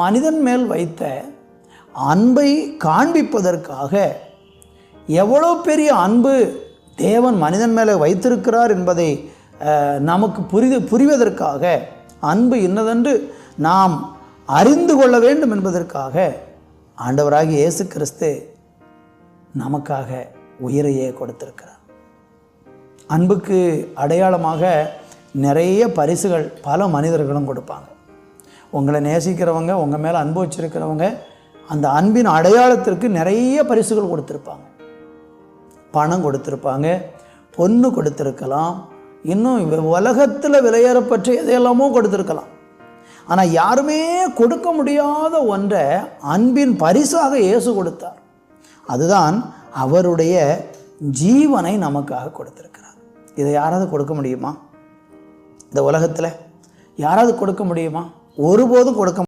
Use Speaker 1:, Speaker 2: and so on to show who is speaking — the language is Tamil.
Speaker 1: மனிதன் மேல் வைத்த அன்பை காண்பிப்பதற்காக, எவ்வளோ பெரிய அன்பு தேவன் மனிதன் மேலே வைத்திருக்கிறார் என்பதை நமக்கு புரிவதற்காக, அன்பு இன்னதென்று நாம் அறிந்து கொள்ள வேண்டும் என்பதற்காக ஆண்டவராகிய இயேசு கிறிஸ்து நமக்காக உயிரையே கொடுத்திருக்கிறார். அன்புக்கு அடையாளமாக நிறைய பரிசுகள் பல மனிதர்களும் கொடுப்பாங்க. உங்களை நேசிக்கிறவங்க, உங்கள் மேலே அன்பு வச்சிருக்கிறவங்க, அந்த அன்பின் அடையாளத்திற்கு நிறைய பரிசுகள் கொடுத்துருப்பாங்க. பணம் கொடுத்துருப்பாங்க, பொண்ணு கொடுத்துருக்கலாம், இன்னும் உலகத்தில் விலையேறப்பட்டு எதையெல்லாமோ கொடுத்துருக்கலாம். ஆனால் யாருமே கொடுக்க முடியாத ஒன்றை அன்பின் பரிசாக இயேசு கொடுத்தார். அதுதான் அவருடைய ஜீவனை நமக்காக கொடுத்திருக்கிறார். இதை யாராவது கொடுக்க முடியுமா? இந்த உலகத்தில் யாராவது கொடுக்க முடியுமா? ஒருபோதும் கொடுக்க